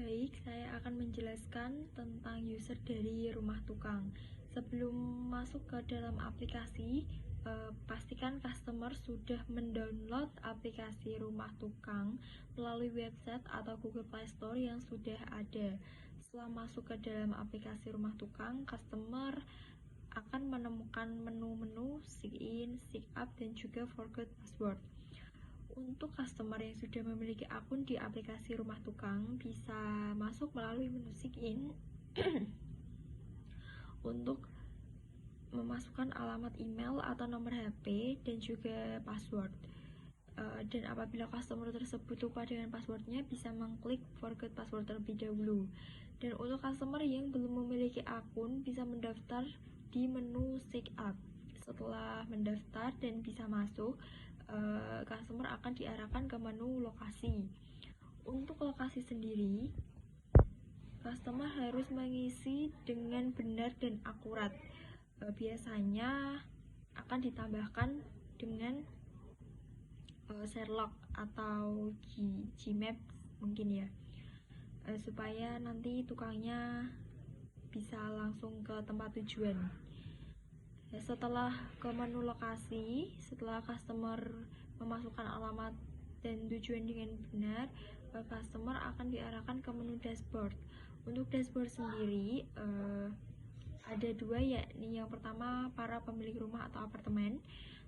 Baik, saya akan menjelaskan tentang user dari rumah tukang. Sebelum masuk ke dalam aplikasi, pastikan customer sudah mendownload aplikasi rumah tukang melalui website atau Google Play Store yang sudah ada. Setelah masuk ke dalam aplikasi rumah tukang, customer akan menemukan menu-menu sign in, sign up, dan juga forgot password. Untuk customer yang sudah memiliki akun di aplikasi rumah tukang bisa masuk melalui menu sign in untuk memasukkan alamat email atau nomor HP dan juga password. Dan apabila customer tersebut lupa dengan passwordnya, bisa mengklik forget password terlebih dahulu. Dan untuk customer yang belum memiliki akun, bisa mendaftar di menu sign up. Setelah mendaftar dan bisa masuk, customer akan diarahkan ke menu lokasi. Untuk lokasi sendiri, customer harus mengisi dengan benar dan akurat. Biasanya akan ditambahkan dengan Sherlock atau Gmaps mungkin ya, supaya nanti tukangnya bisa langsung ke tempat tujuan. Setelah ke menu lokasi, setelah customer memasukkan alamat dan tujuan dengan benar, customer akan diarahkan ke menu dashboard. Untuk dashboard sendiri ada dua, yakni yang pertama para pemilik rumah atau apartemen,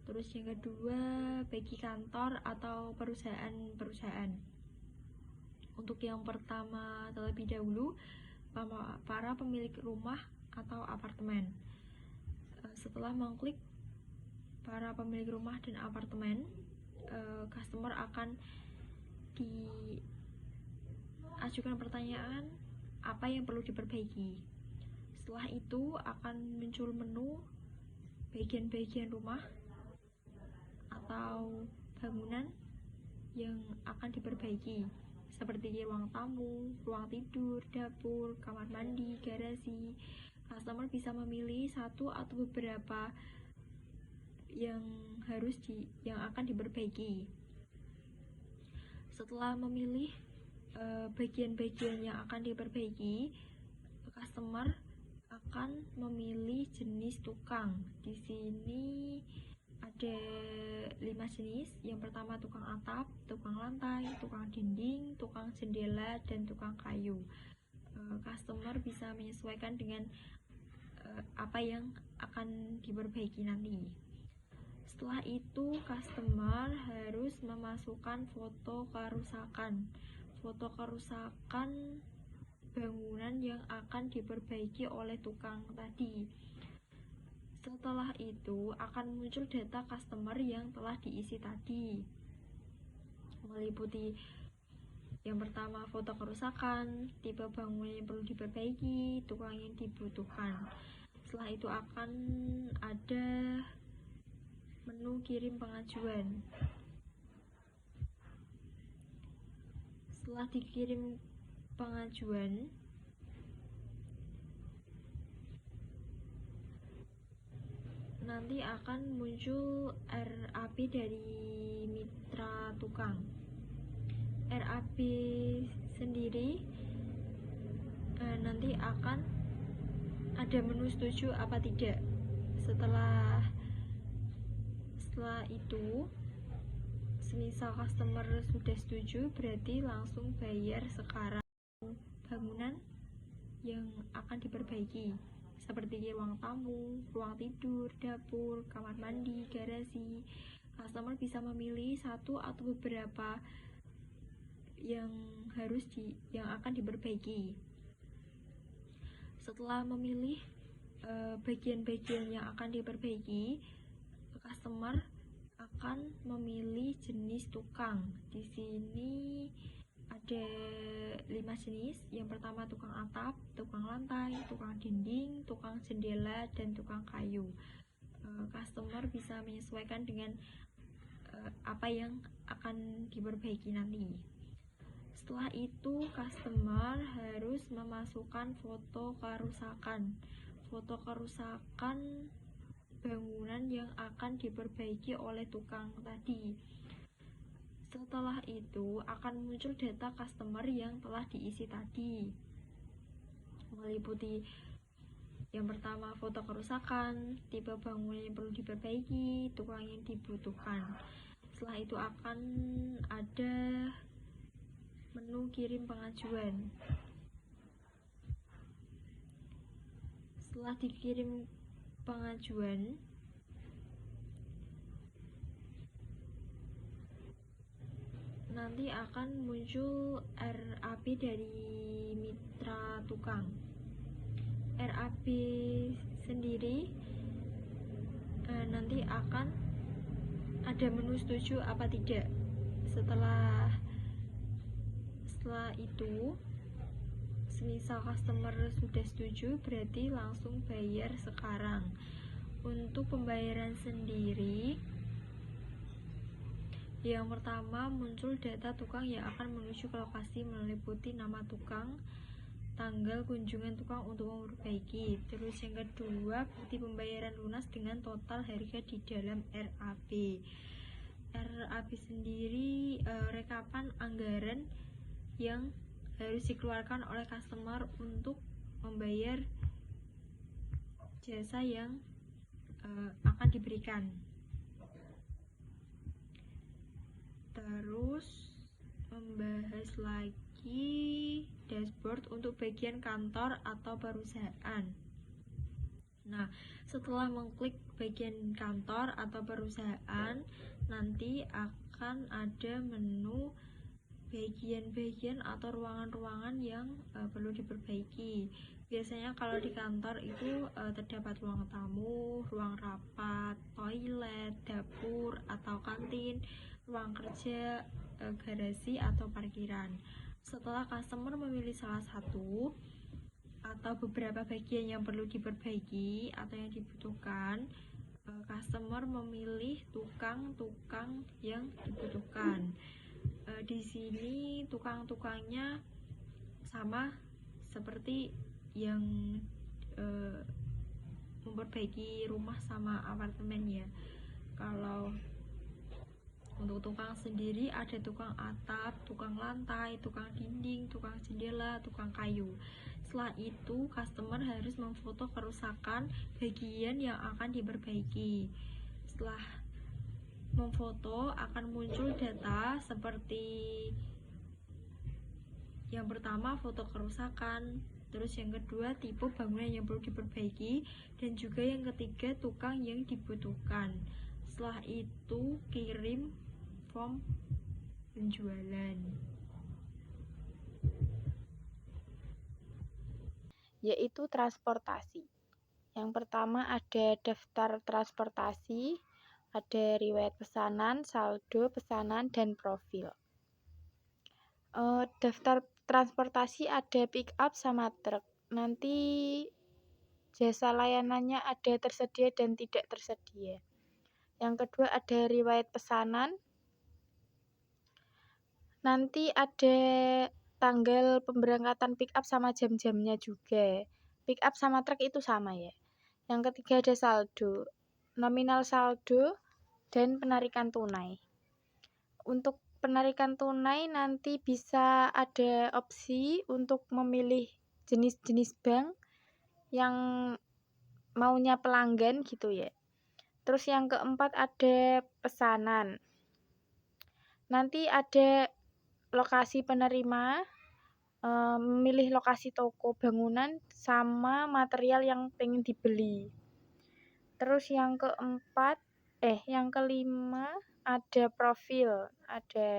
terus yang kedua bagi kantor atau perusahaan. Untuk yang pertama terlebih dahulu para pemilik rumah atau apartemen. Setelah mengklik para pemilik rumah dan apartemen, customer akan diajukan pertanyaan apa yang perlu diperbaiki. Setelah itu akan muncul menu bagian-bagian rumah atau bangunan yang akan diperbaiki, seperti ruang tamu, ruang tidur, dapur, kamar mandi, garasi. Customer bisa memilih satu atau beberapa yang akan diperbaiki. Setelah memilih bagian-bagian yang akan diperbaiki, customer akan memilih jenis tukang. Di sini ada 5 jenis. Yang pertama tukang atap, tukang lantai, tukang dinding, tukang jendela, dan tukang kayu. Customer bisa menyesuaikan dengan apa yang akan diperbaiki nanti. Setelah itu customer harus memasukkan foto kerusakan bangunan yang akan diperbaiki oleh tukang tadi. Setelah itu akan muncul data customer yang telah diisi tadi, meliputi yang pertama foto kerusakan, tipe bangunan yang perlu diperbaiki, tukang yang dibutuhkan. Setelah itu akan ada menu kirim pengajuan. Setelah dikirim pengajuan, nanti akan muncul RAP dari mitra tukang. RAP sendiri nanti akan ada menu setuju apa tidak. Setelah itu, semisal customer sudah setuju, berarti langsung bayar sekarang bangunan yang akan diperbaiki, seperti ruang tamu, ruang tidur, dapur, kamar mandi, garasi. Customer bisa memilih satu atau beberapa yang akan diperbaiki. Setelah memilih bagian-bagian yang akan diperbaiki, customer akan memilih jenis tukang. Di sini ada 5 jenis. Yang pertama tukang atap, tukang lantai, tukang dinding, tukang jendela, dan tukang kayu. Customer bisa menyesuaikan dengan apa yang akan diperbaiki nanti. Setelah itu customer harus memasukkan foto kerusakan bangunan yang akan diperbaiki oleh tukang tadi. Setelah setelah itu akan muncul data customer yang telah diisi tadi, meliputi yang pertama foto kerusakan, tipe bangunan yang perlu diperbaiki, tukang yang dibutuhkan. Setelah itu akan ada menu kirim pengajuan. Setelah dikirim pengajuan, nanti akan muncul RAP dari mitra tukang. RAP sendiri nanti akan ada menu setuju apa tidak. Setelah itu, semisal customer sudah setuju, berarti langsung bayar sekarang. Untuk pembayaran sendiri, yang pertama muncul data tukang yang akan menuju ke lokasi, meliputi nama tukang, tanggal kunjungan tukang untuk memperbaiki. Terus yang kedua, bukti pembayaran lunas dengan total harga di dalam RAP. RAP sendiri rekapan anggaran yang harus dikeluarkan oleh customer untuk membayar jasa yang akan diberikan. Terus membahas lagi dashboard untuk bagian kantor atau perusahaan. Nah, setelah mengklik bagian kantor atau perusahaan, nanti akan ada menu bagian-bagian atau ruangan-ruangan yang perlu diperbaiki. Biasanya kalau di kantor itu terdapat ruang tamu, ruang rapat, toilet, dapur atau kantin, ruang kerja, garasi atau parkiran. Setelah customer memilih salah satu atau beberapa bagian yang perlu diperbaiki atau yang dibutuhkan, customer memilih tukang-tukang yang dibutuhkan. Di sini tukang-tukangnya sama seperti yang memperbaiki rumah sama apartemen ya. Kalau untuk tukang sendiri ada tukang atap, tukang lantai, tukang dinding, tukang jendela, tukang kayu. Setelah itu customer harus memfoto kerusakan bagian yang akan diperbaiki. Setelah memfoto akan muncul data seperti yang pertama foto kerusakan, terus yang kedua tipe bangunan yang perlu diperbaiki, dan juga yang ketiga tukang yang dibutuhkan. Setelah itu kirim form penjualan, yaitu transportasi. Yang pertama ada daftar transportasi, ada riwayat pesanan, saldo pesanan, dan profil. Daftar transportasi ada pick up sama truk. Nanti jasa layanannya ada tersedia dan tidak tersedia. Yang kedua ada riwayat pesanan. Nanti ada tanggal pemberangkatan pick up sama jam-jamnya juga. Pick up sama truk itu sama ya. Yang ketiga ada saldo, nominal saldo, dan penarikan tunai. Untuk penarikan tunai nanti bisa ada opsi untuk memilih jenis-jenis bank yang maunya pelanggan gitu ya. Terus yang keempat ada pesanan. Nanti ada lokasi penerima, memilih lokasi toko, bangunan, sama material yang pengen dibeli. Terus yang kelima ada profil, ada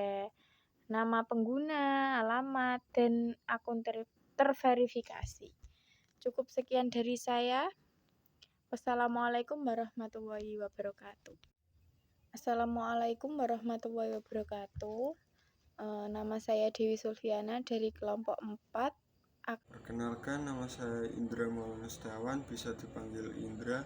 nama pengguna, alamat, dan akun terverifikasi. Cukup sekian dari saya. Wassalamualaikum warahmatullahi wabarakatuh. Assalamualaikum warahmatullahi wabarakatuh. Nama saya Dewi Sulfiana dari kelompok 4. Perkenalkan, nama saya Indra Maulana Setiawan, bisa dipanggil Indra,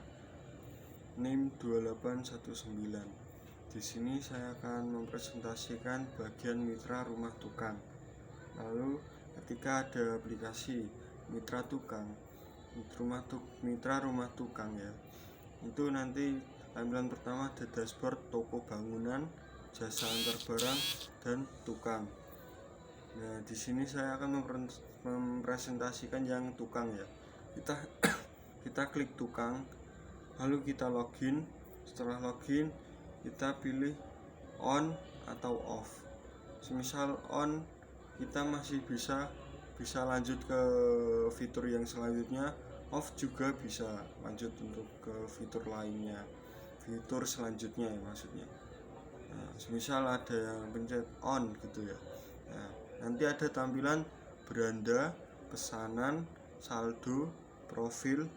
NIM 2819. Di sini saya akan mempresentasikan bagian mitra rumah tukang. Lalu ketika ada aplikasi mitra tukang, mitra rumah tukang ya, itu nanti tampilan pertama ada dashboard toko bangunan, jasa antar barang, dan tukang. Nah, di sini saya akan mempresentasikan yang tukang ya. Kita klik tukang, lalu kita login. Setelah login, kita pilih on atau off. Semisal on, kita masih bisa lanjut ke fitur yang selanjutnya. Off juga bisa lanjut untuk ke fitur lainnya, fitur selanjutnya ya maksudnya. Nah, semisal ada yang pencet on gitu ya. Nah, nanti ada tampilan beranda, pesanan, saldo, profil,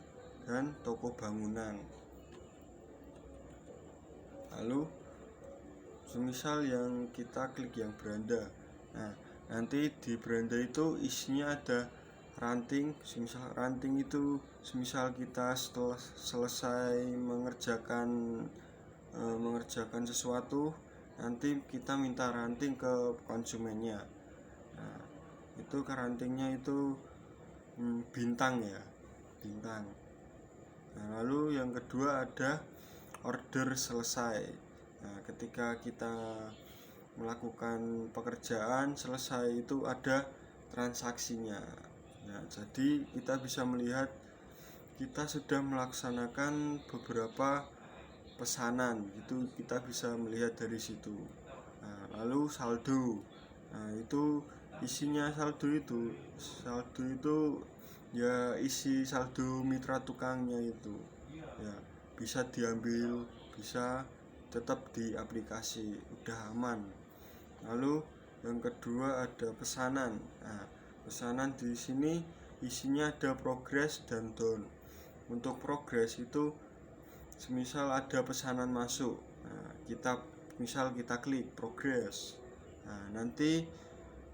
dan toko bangunan. Lalu semisal yang kita klik yang beranda, nah nanti di beranda itu isinya ada ranting. Semisal ranting itu semisal kita setelah selesai mengerjakan sesuatu, nanti kita minta ranting ke konsumennya. Nah, itu ke rantingnya itu bintang ya, bintang. Nah, lalu yang kedua ada order selesai. Nah, ketika kita melakukan pekerjaan selesai itu ada transaksinya. Nah, jadi kita bisa melihat kita sudah melaksanakan beberapa pesanan, itu kita bisa melihat dari situ. Nah, lalu saldo. Nah, itu isinya saldo itu ya isi saldo mitra tukangnya itu. Ya, bisa diambil, bisa tetap di aplikasi, udah aman. Lalu yang kedua ada pesanan. Nah, pesanan di sini isinya ada progress dan down. Untuk progress itu semisal ada pesanan masuk, nah, kita klik progress. Nah, nanti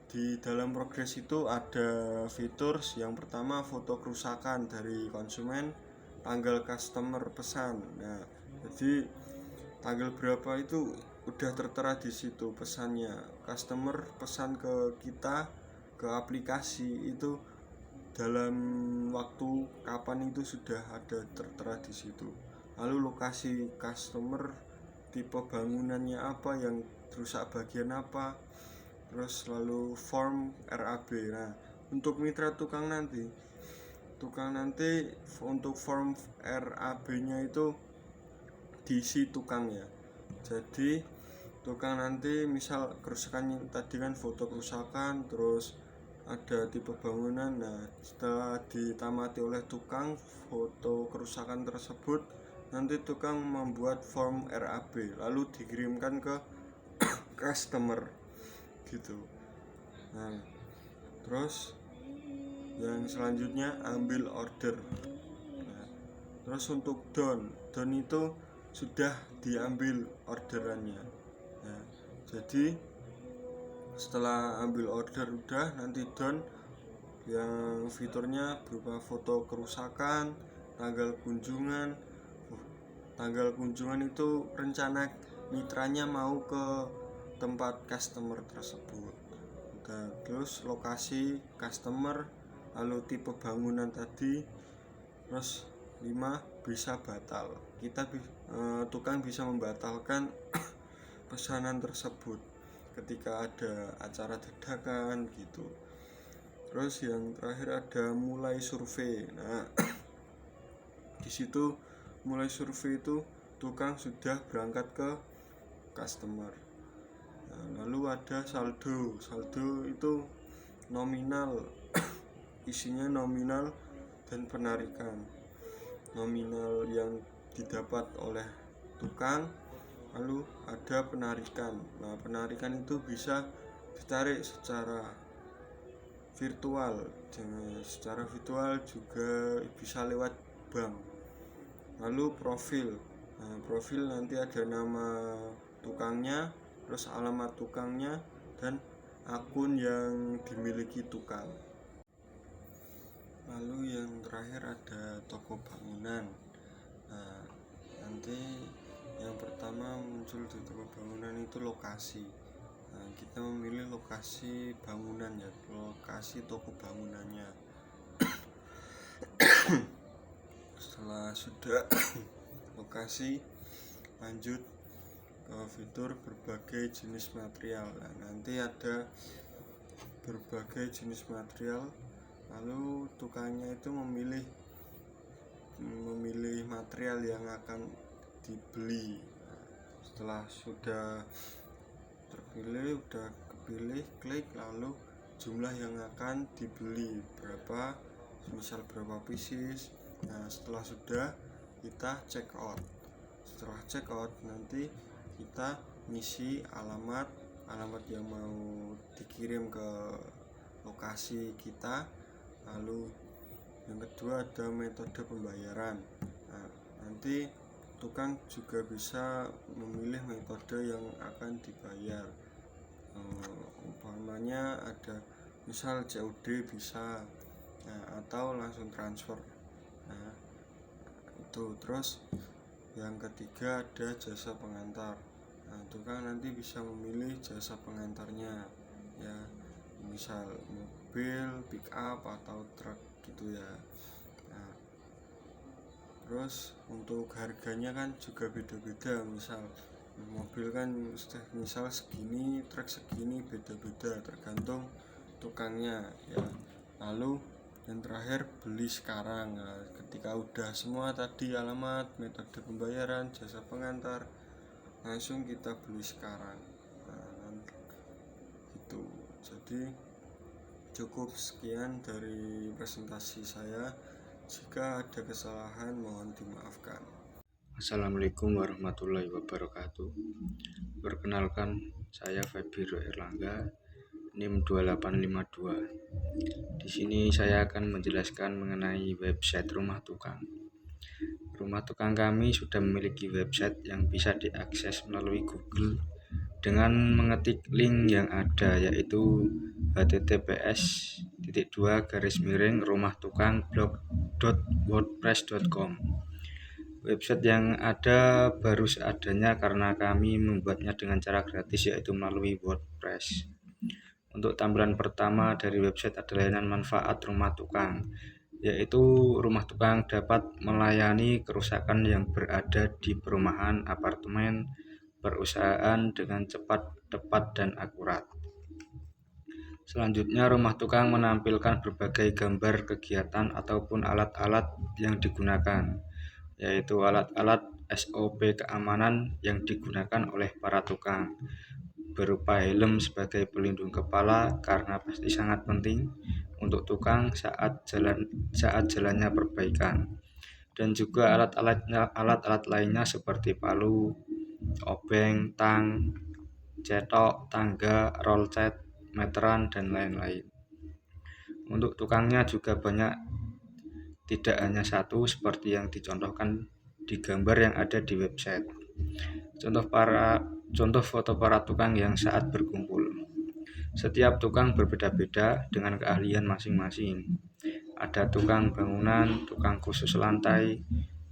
di dalam progress itu ada fitur yang pertama foto kerusakan dari konsumen, tanggal customer pesan. Nah, jadi tanggal berapa itu udah tertera di situ pesannya. Customer pesan ke kita ke aplikasi itu dalam waktu kapan itu sudah ada tertera di situ. Lalu lokasi customer, tipe bangunannya apa, yang rusak bagian apa, terus lalu form RAB. Nah, untuk mitra tukang nanti untuk form RAB-nya itu diisi tukang ya. Jadi tukang nanti misal kerusakannya tadi kan foto kerusakan, terus ada tipe bangunan. Nah, setelah ditamati oleh tukang foto kerusakan tersebut, nanti tukang membuat form RAB lalu dikirimkan ke customer gitu. Nah, terus yang selanjutnya ambil order. Nah, terus untuk down itu sudah diambil orderannya. Nah, jadi setelah ambil order udah, nanti down yang fiturnya berupa foto kerusakan, tanggal kunjungan. Tanggal kunjungan itu rencana mitranya mau ke tempat customer tersebut. Nah, terus lokasi customer, lalu tipe bangunan tadi, terus 5 bisa batal. Tukang bisa membatalkan pesanan tersebut ketika ada acara dadakan gitu. Terus yang terakhir ada mulai survei. Nah, di situ mulai survei itu tukang sudah berangkat ke customer. Nah, lalu ada saldo. Saldo itu nominal. Isinya nominal dan penarikan. Nominal yang didapat oleh tukang, lalu ada penarikan. Nah, penarikan itu bisa ditarik secara virtual, juga bisa lewat bank. Lalu profil. Nah, profil nanti ada nama tukangnya, terus alamat tukangnya, dan akun yang dimiliki tukang. Lalu yang terakhir ada toko bangunan. Nah, nanti yang pertama muncul di toko bangunan itu lokasi. Nah, kita memilih lokasi bangunan ya, lokasi toko bangunannya. Setelah sudah lokasi, lanjut fitur berbagai jenis material. Nah, nanti ada berbagai jenis material, lalu tukangnya itu memilih material yang akan dibeli. Setelah sudah terpilih, udah kepilih, klik, lalu jumlah yang akan dibeli berapa, misal berapa pieces. Nah, setelah sudah, kita check out. Setelah check out, nanti kita ngisi alamat yang mau dikirim ke lokasi kita. Lalu yang kedua ada metode pembayaran. Nah, nanti tukang juga bisa memilih metode yang akan dibayar. Umpamanya ada misal COD bisa, atau langsung transfer. Nah, itu. Terus yang ketiga ada jasa pengantar. Nah, tukang nanti bisa memilih jasa pengantarnya, ya, misal mobil, pick up atau truk gitu ya. Nah, terus untuk harganya kan juga beda-beda. Misal mobil kan misal segini, truk segini, beda-beda tergantung tukangnya ya. Lalu yang terakhir beli sekarang. Nah, ketika udah semua tadi alamat, metode pembayaran, jasa pengantar, langsung kita beli sekarang. Nah, itu. Jadi cukup sekian dari presentasi saya. Jika ada kesalahan mohon dimaafkan. Assalamualaikum warahmatullahi wabarakatuh. Perkenalkan, saya Febiro Erlangga, NIM 2852. Di sini saya akan menjelaskan mengenai website Rumah Tukang. Rumah Tukang kami sudah memiliki website yang bisa diakses melalui Google dengan mengetik link yang ada, yaitu https://rumahtukangblog.wordpress.com. Website yang ada baru seadanya karena kami membuatnya dengan cara gratis, yaitu melalui WordPress. Untuk tampilan pertama dari website ada layanan manfaat Rumah Tukang, yaitu Rumah Tukang dapat melayani kerusakan yang berada di perumahan, apartemen, perusahaan dengan cepat, tepat, dan akurat. Selanjutnya, Rumah Tukang menampilkan berbagai gambar kegiatan ataupun alat-alat yang digunakan, yaitu alat-alat SOP keamanan yang digunakan oleh para tukang, berupa helm sebagai pelindung kepala karena pasti sangat penting untuk tukang saat jalannya perbaikan, dan juga alat-alat lainnya seperti palu, obeng, tang, cetok, tangga, roll cat, meteran, dan lain-lain. Untuk tukangnya juga banyak, tidak hanya satu seperti yang dicontohkan di gambar yang ada di website. Contoh foto para tukang yang saat berkumpul. Setiap tukang berbeda-beda dengan keahlian masing-masing. Ada tukang bangunan, tukang khusus lantai,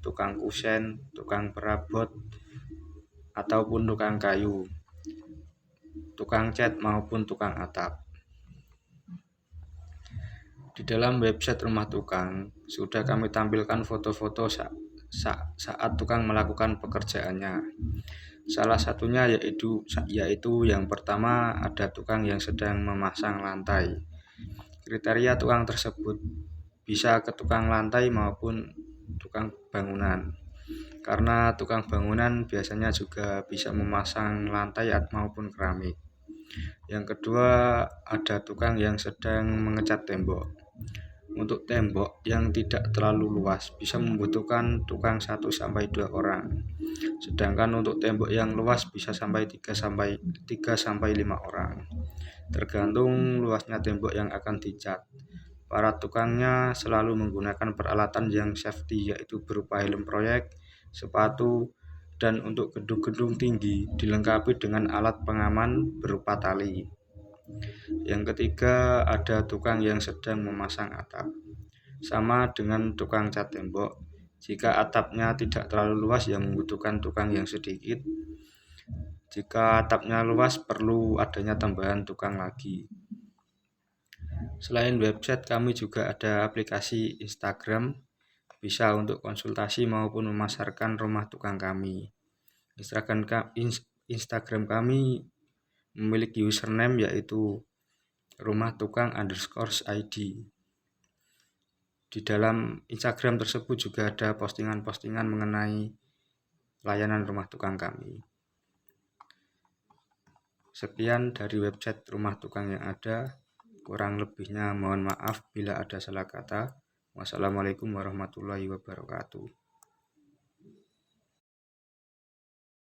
tukang kusen, tukang perabot, ataupun tukang kayu, tukang cat maupun tukang atap. Di dalam website Rumah Tukang sudah kami tampilkan foto-foto saat tukang melakukan pekerjaannya. Salah satunya yaitu yang pertama ada tukang yang sedang memasang lantai. Kriteria tukang tersebut bisa ke tukang lantai maupun tukang bangunan, karena tukang bangunan biasanya juga bisa memasang lantai maupun keramik. Yang kedua ada tukang yang sedang mengecat tembok. Untuk tembok yang tidak terlalu luas bisa membutuhkan tukang 1-2 orang. Sedangkan untuk tembok yang luas bisa sampai 3-5 orang. Tergantung luasnya tembok yang akan dicat. Para tukangnya selalu menggunakan peralatan yang safety, yaitu berupa helm proyek, sepatu, dan untuk gedung-gedung tinggi dilengkapi dengan alat pengaman berupa tali. Yang ketiga ada tukang yang sedang memasang atap. Sama dengan tukang cat tembok, jika atapnya tidak terlalu luas yang membutuhkan tukang yang sedikit. Jika atapnya luas perlu adanya tambahan tukang lagi. Selain website kami juga ada aplikasi Instagram, bisa untuk konsultasi maupun memasarkan Rumah Tukang kami. Instagram kami memiliki username yaitu rumahtukang_id. Di dalam Instagram tersebut juga ada postingan-postingan mengenai layanan rumah tukang kami. Sekian dari website rumah tukang yang ada. Kurang lebihnya mohon maaf bila ada salah kata. Wassalamualaikum warahmatullahi wabarakatuh.